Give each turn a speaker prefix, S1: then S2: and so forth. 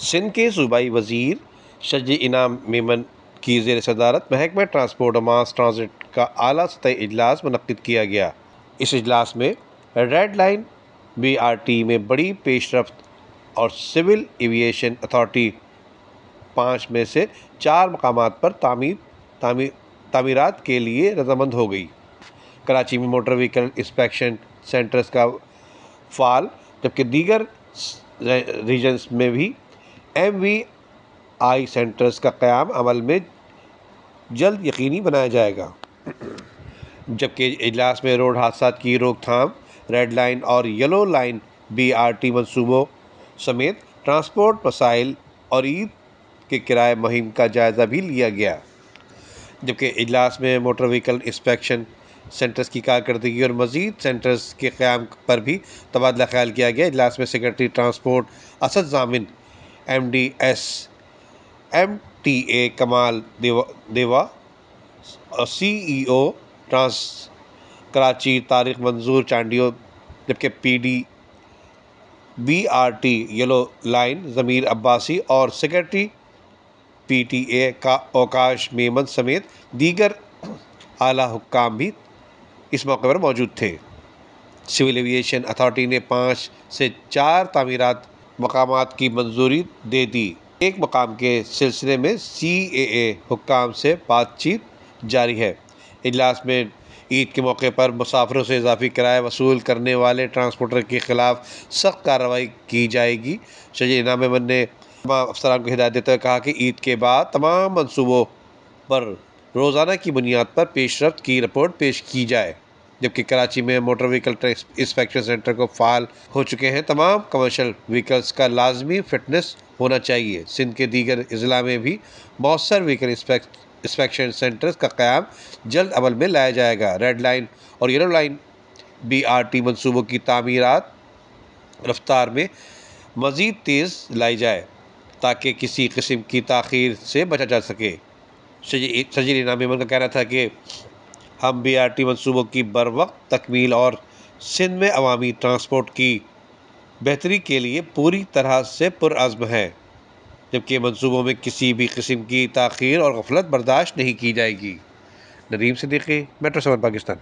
S1: سندھ کے صوبائی وزیر شجی انعام میمن کی زیر صدارت محکمہ ٹرانسپورٹ اور ماس ٹرانزٹ کا اعلیٰ سطحی اجلاس منعقد کیا گیا۔ اس اجلاس میں ریڈ لائن BRT میں بڑی پیش رفت اور سول ایویشن اتھارٹی 5 میں سے 4 مقامات پر تعمیرات کے لیے رضامند ہو گئی۔ کراچی میں موٹر وہیکل انسپیکشن سینٹرز کا فعال، جبکہ دیگر ریجنز میں بھی MVI سینٹرز کا قیام عمل میں جلد یقینی بنایا جائے گا۔ جبکہ اجلاس میں روڈ حادثات کی روک تھام، ریڈ لائن اور یلو لائن BRT منصوبوں سمیت ٹرانسپورٹ مسائل اور عید کے کرایہ مہم کا جائزہ بھی لیا گیا۔ جبکہ اجلاس میں موٹر وہیکل انسپیکشن سینٹرز کی کارکردگی اور مزید سینٹرز کے قیام پر بھی تبادلہ خیال کیا گیا۔ اجلاس میں سیکریٹری ٹرانسپورٹ اسد ضامن، MD SMTA کمال دیوا اور CEO ٹرانس کراچی طارق منظور چانڈیو، جبکہ PD BRT یلو لائن ضمیر عباسی اور سیکریٹری PTA اوکاش میمن سمیت دیگر اعلیٰ حکام بھی اس موقع پر موجود تھے۔ سول ایویشن اتھارٹی نے 5 سے 4 تعمیرات مقامات کی منظوری دے دی۔ ایک مقام کے سلسلے میں CAA حکام سے بات چیت جاری ہے۔ اجلاس میں عید کے موقع پر مسافروں سے اضافی کرایہ وصول کرنے والے ٹرانسپورٹر کے خلاف سخت کارروائی کی جائے گی۔ شجی انعام میمن نے تمام افسران کو ہدایت دیتے ہوئے کہا کہ عید کے بعد تمام منصوبوں پر روزانہ کی بنیاد پر پیش رفت کی رپورٹ پیش کی جائے۔ جبکہ کراچی میں موٹر وہیکل انسپیکشن سینٹر کو فعال ہو چکے ہیں۔ تمام کمرشل وہیکلز کا لازمی فٹنس ہونا چاہیے۔ سندھ کے دیگر اضلاع میں بھی مؤثر وہیکل انسپیکشن سینٹرز کا قیام جلد عمل میں لایا جائے گا۔ ریڈ لائن اور یلو لائن BRT منصوبوں کی تعمیرات رفتار میں مزید تیز لائی جائے تاکہ کسی قسم کی تاخیر سے بچا جا سکے۔ شجی انعام میمن کا کہنا تھا کہ ہم BRT منصوبوں کی بروقت تکمیل اور سندھ میں عوامی ٹرانسپورٹ کی بہتری کے لیے پوری طرح سے پرعزم ہیں، جبکہ منصوبوں میں کسی بھی قسم کی تاخیر اور غفلت برداشت نہیں کی جائے گی۔ ندیم صدیقی، میٹرو 7 پاکستان۔